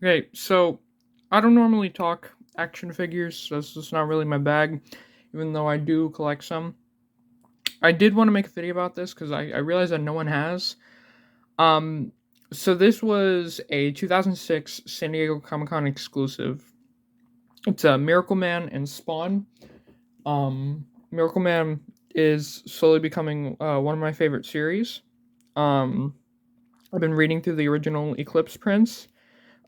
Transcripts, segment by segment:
Okay, so I don't normally talk action figures. That's just not really my bag, even though I do collect some. I did want to make a video about this because I realized that no one has. Um, so this was a 2006 San Diego Comic Con exclusive. It's a Miracleman and Spawn. Miracleman is slowly becoming one of my favorite series. Um, I've been reading through the original Eclipse prints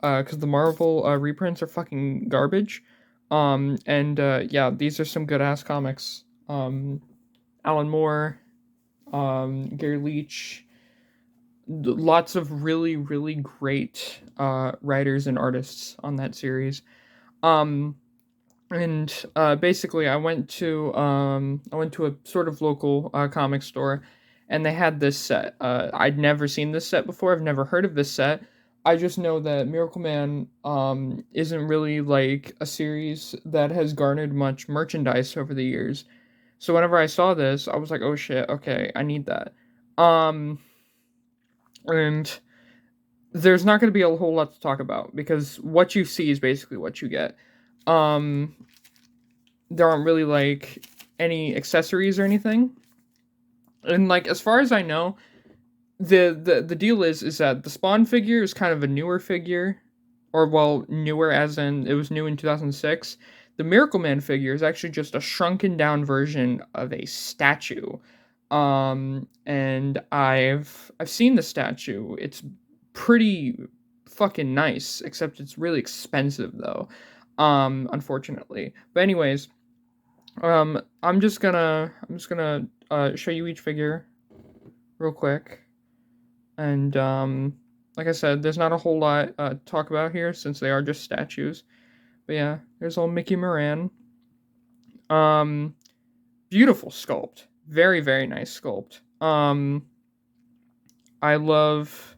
because the Marvel reprints are fucking garbage. And yeah, these are some good ass comics. Alan Moore, Gary Leach, lots of really really great writers and artists on that series. Um, and basically, I went to a sort of local comic store, and they had this set. I'd never seen this set before. I've never heard of this set. I just know that Miracle Man isn't really like a series that has garnered much merchandise over the years. So whenever I saw this, I was like, "Oh shit, okay, I need that." Um, and there's not going to be a whole lot to talk about because what you see is basically what you get. Um, there aren't really like any accessories or anything. And like as far as I know, the deal is that the Spawn figure is kind of a newer figure, or well, newer as in it was new in 2006. The Miracle Man figure is actually just a shrunken down version of a statue. And I've seen the statue. It's pretty fucking nice, except it's really expensive though. Unfortunately. But anyways, I'm just gonna show you each figure real quick, and like I said, there's not a whole lot to talk about here since they are just statues. But yeah, there's old Mickey Moran. Um, Beautiful sculpt, very very nice sculpt. I love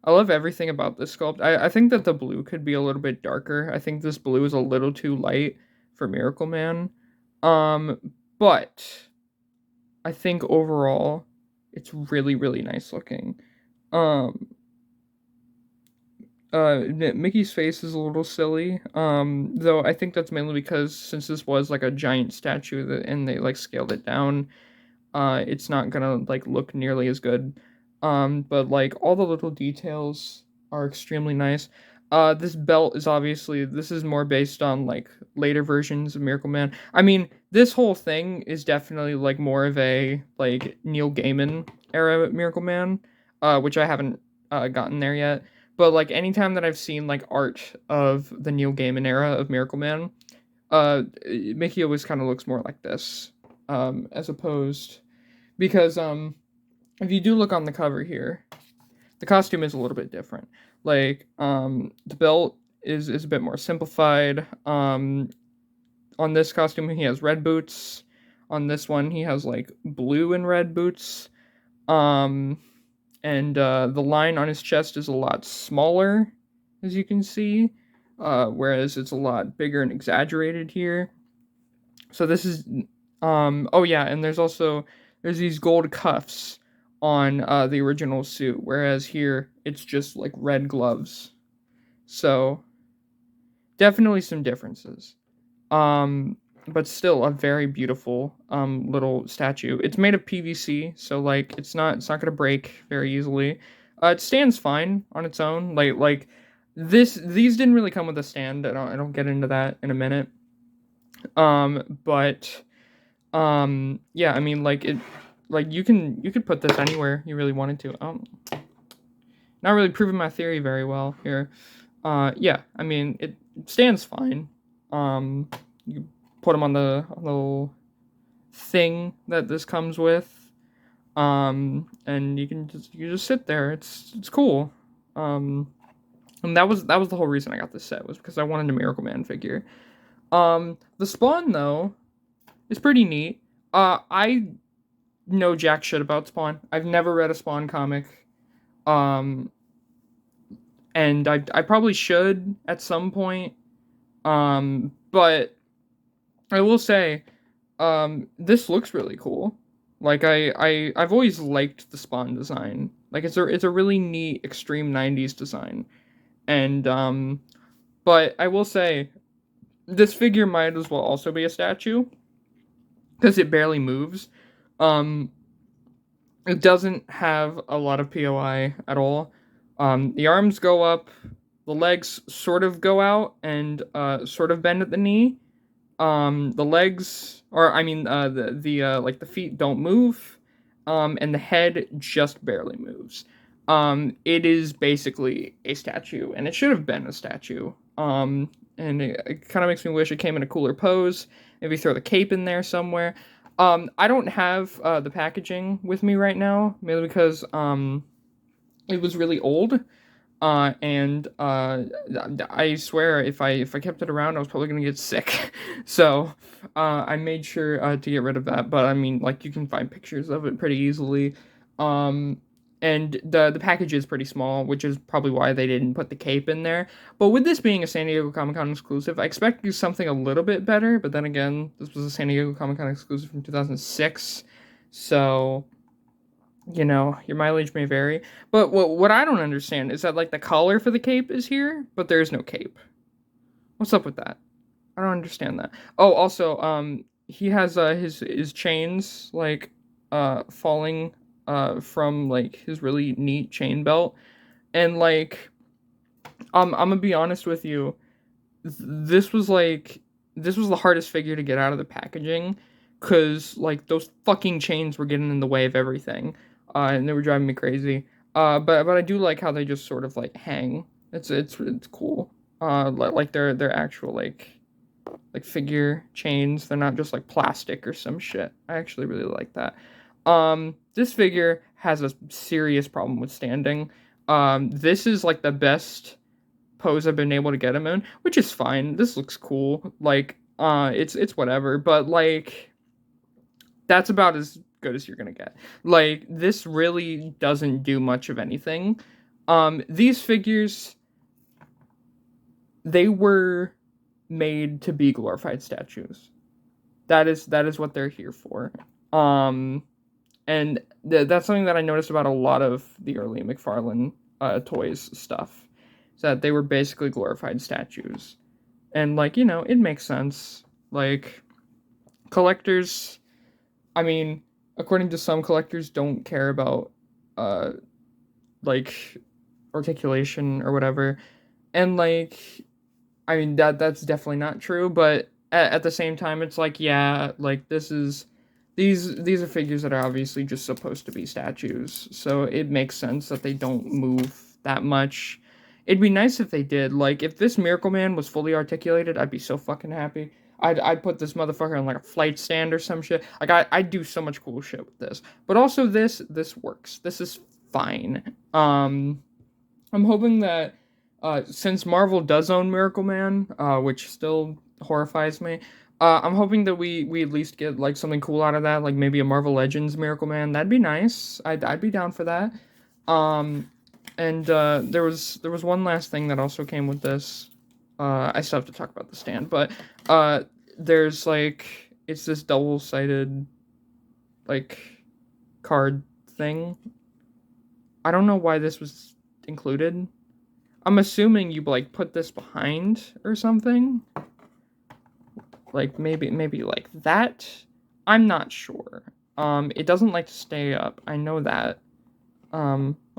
I love everything about this sculpt. I think that the blue could be a little bit darker. I think this blue is a little too light for Miracle Man. Um, but I think overall it's really really nice looking. Um Mickey's face is a little silly. Though I think that's mainly because since this was like a giant statue and they like scaled it down, it's not gonna like look nearly as good. But like all the little details are extremely nice. This belt is obviously this is more based on like later versions of Miracle Man. I mean, this whole thing is definitely like more of a like Neil Gaiman era Miracle Man, which I haven't gotten there yet. But like anytime that I've seen like art of the Neil Gaiman era of Miracle Man, Mickey always kind of looks more like this, as opposed because if you do look on the cover here, the costume is a little bit different. Like the belt is a bit more simplified. On this costume he has red boots. On this one he has like blue and red boots. Um and the line on his chest is a lot smaller, as you can see, whereas it's a lot bigger and exaggerated here. So this is oh yeah, and there's these gold cuffs on the original suit, whereas here it's just like red gloves. So definitely some differences. But still a very beautiful little statue. It's made of PVC, so like it's not gonna break very easily. It stands fine on its own. Like these didn't really come with a stand. I don't get into that in a minute. But yeah, I mean like you could put this anywhere you really wanted to. Not really proving my theory very well here. Yeah, I mean it stands fine. You put them on the little thing that this comes with. And you just sit there. It's cool. Um, and that was the whole reason I got this set was because I wanted a Miracle Man figure. The Spawn though is pretty neat. I know jack shit about Spawn. I've never read a Spawn comic. Um, and I probably should at some point. But I will say, this looks really cool. Like I've always liked the Spawn design. Like it's a really neat extreme '90s design. And but I will say this figure might as well also be a statue because it barely moves. Um, it doesn't have a lot of POI at all. The arms go up, the legs sort of go out and sort of bend at the knee. The legs, or I mean, the like the feet don't move, and the head just barely moves. It is basically a statue, and it should have been a statue. And it kind of makes me wish it came in a cooler pose. Maybe throw the cape in there somewhere. I don't have the packaging with me right now, mainly because it was really old. And I swear if I kept it around, I was probably gonna get sick. So I made sure to get rid of that. But I mean, like you can find pictures of it pretty easily. Um, and the package is pretty small, which is probably why they didn't put the cape in there. But with this being a San Diego Comic-Con exclusive, I expected something a little bit better. But then again, this was a San Diego Comic-Con exclusive from 2006, so you know, your mileage may vary. But what I don't understand is that like the collar for the cape is here, but there's no cape. What's up with that? I don't understand that. Oh, also, he has his chains like falling from like his really neat chain belt. And like I'm gonna be honest with you, this was like this was the hardest figure to get out of the packaging because like those fucking chains were getting in the way of everything, and they were driving me crazy. But I do like how they just sort of like hang. It's cool. Like they're actual like figure chains. They're not just like plastic or some shit. I actually really like that. This figure has a serious problem with standing. This is like the best pose I've been able to get him in, which is fine. This looks cool. Like, it's whatever, but like, that's about as good as you're gonna get. Like, this really doesn't do much of anything. These figures, they were made to be glorified statues. That is what they're here for. And that's something that I noticed about a lot of the early McFarlane Toys stuff. Is that they were basically glorified statues. And, like, you know, it makes sense. Like, collectors, I mean, according to some collectors, don't care about, like, articulation or whatever. And, like, I mean, that's definitely not true, but at the same time, it's like, yeah, like, these are figures that are obviously just supposed to be statues, so it makes sense that they don't move that much. It'd be nice if they did. Like, if this Miracleman was fully articulated, I'd be so fucking happy. I'd put this motherfucker on like a flight stand or some shit. Like I'd do so much cool shit with this. But also this works. This is fine. I'm hoping that since Marvel does own Miracleman, which still horrifies me, I'm hoping that we at least get like something cool out of that, like maybe a Marvel Legends Miracleman. That'd be nice. I'd be down for that. And there was one last thing that also came with this. I still have to talk about the stand, but there's like it's this double-sided like card thing. I don't know why this was included. I'm assuming you like put this behind or something. Like maybe like that. I'm not sure. It doesn't like to stay up. I know that.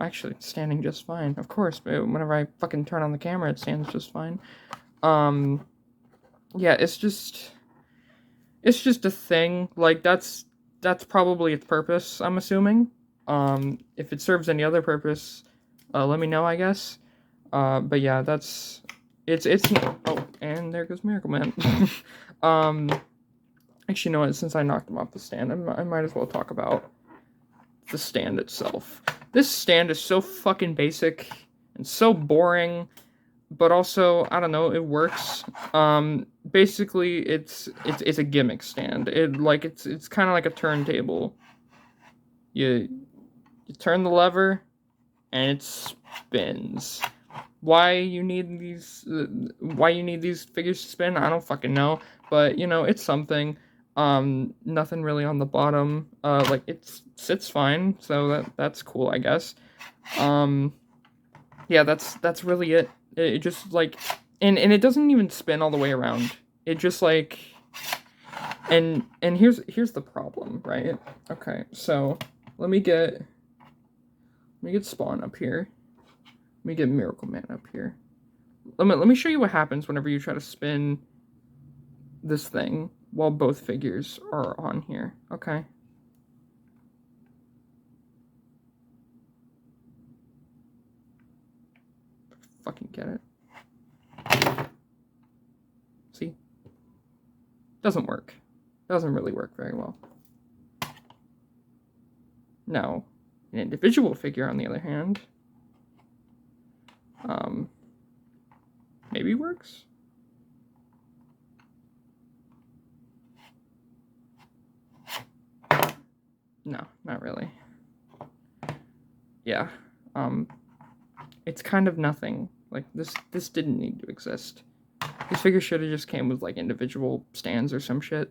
Actually, it's standing just fine. Of course, whenever I fucking turn on the camera, it stands just fine. Yeah, it's just a thing. Like, that's probably its purpose, I'm assuming. If it serves any other purpose, let me know, I guess. But yeah, it's, oh, and there goes Miracleman. Actually, you know what, since I knocked him off the stand, I might as well talk about the stand itself. This stand is so fucking basic and so boring, but also, I don't know, it works. Basically, it's a gimmick stand. It's kind of like a turntable. You turn the lever, and it spins. Why you need these figures to spin, I don't fucking know. But, you know, it's something. Nothing really on the bottom. Like, it sits fine, so that's cool, I guess. Yeah, that's really it. It just like, and it doesn't even spin all the way around. It just like, and here's the problem, right? Okay, so let me get Spawn up here. Let me get Miracleman up here. Let me show you what happens whenever you try to spin this thing while both figures are on here. Okay. Fucking get it. See? Doesn't work. Doesn't really work very well. Now, an individual figure, on the other hand, maybe works? No, not really. Yeah, it's kind of nothing. Like, this didn't need to exist. This figure should have just came with, like, individual stands or some shit.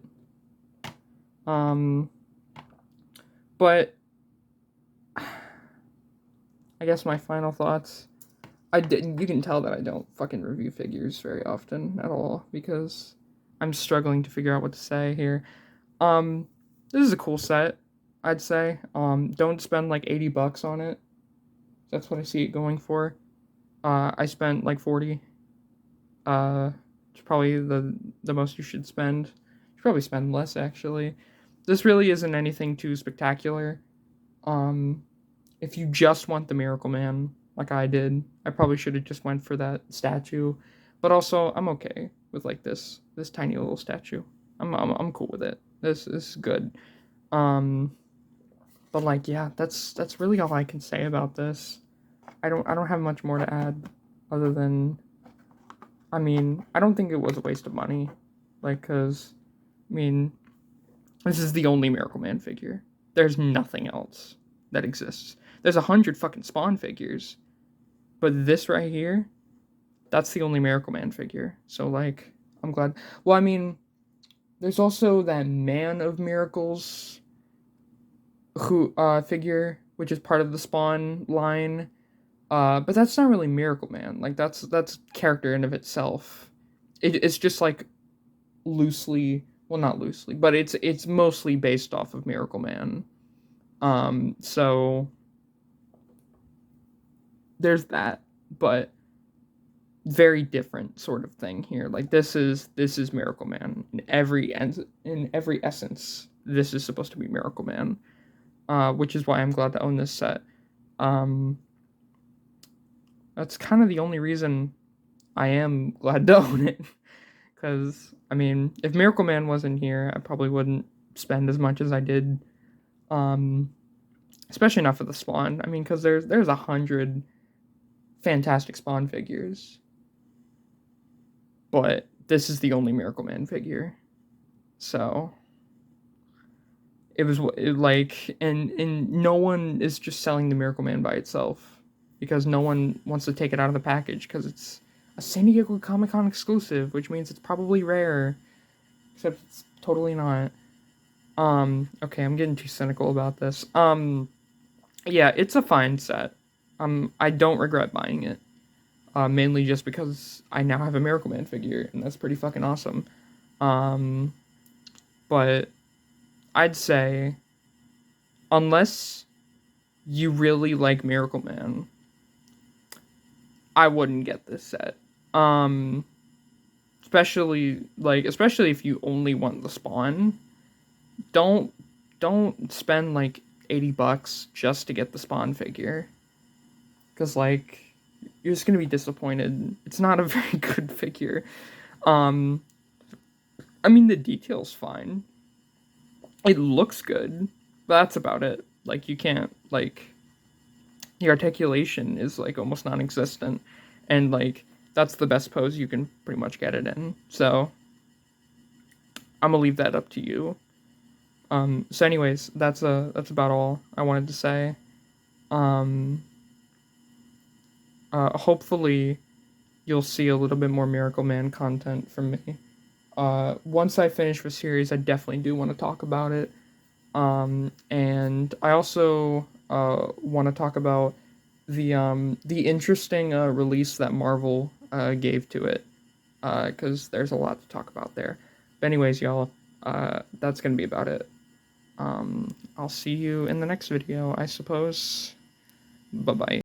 But I guess my final thoughts. You can tell that I don't fucking review figures very often at all, because I'm struggling to figure out what to say here. This is a cool set, I'd say. Don't spend like $80 on it. That's what I see it going for. I spent like 40. It's probably the most you should spend. You should probably spend less, actually. This really isn't anything too spectacular. If you just want the Miracleman, like I did, I probably should have just went for that statue. But also, I'm okay with like this tiny little statue. I'm cool with it. This is good. But like, yeah, that's really all I can say about this. I don't have much more to add, other than, I mean, I don't think it was a waste of money, like, cause, I mean, this is the only Miracleman figure. There's nothing else that exists. There's 100 fucking Spawn figures, but this right here, that's the only Miracleman figure. So like, I'm glad. Well, I mean, there's also that Man of Miracles figure, which is part of the Spawn line. But that's not really Miracleman. Like, that's character in of itself. It's just like loosely, well, not loosely, but it's mostly based off of Miracleman. So there's that, but very different sort of thing here. Like, this is Miracleman in every essence. This is supposed to be Miracleman, which is why I'm glad to own this set. That's kind of the only reason I am glad to own it. Because, I mean, if Miracleman wasn't here, I probably wouldn't spend as much as I did. Especially not for the Spawn. I mean, because there's 100 fantastic Spawn figures. But this is the only Miracleman figure. So it was like, and no one is just selling the Miracleman by itself, because no one wants to take it out of the package, because it's a San Diego Comic-Con exclusive, which means it's probably rare, except it's totally not. Okay, I'm getting too cynical about this. Yeah, it's a fine set. I don't regret buying it, mainly just because I now have a Miracleman figure, and that's pretty fucking awesome. But I'd say, unless you really like Miracleman, I wouldn't get this set. Especially if you only want the Spawn. Don't spend like $80 just to get the Spawn figure, because like, you're just gonna be disappointed. It's not a very good figure. I mean, the detail's fine. It looks good, but that's about it. Like, you can't, like, the articulation is like almost non-existent, and like, that's the best pose you can pretty much get it in. So I'm gonna leave that up to you. So anyways, that's about all I wanted to say. Hopefully you'll see a little bit more Miracleman content from me. Once I finish the series, I definitely do want to talk about it. And I also want to talk about the interesting release that Marvel gave to it, because there's a lot to talk about there. But anyways, y'all, that's gonna be about it. I'll see you in the next video, I suppose. Bye-bye.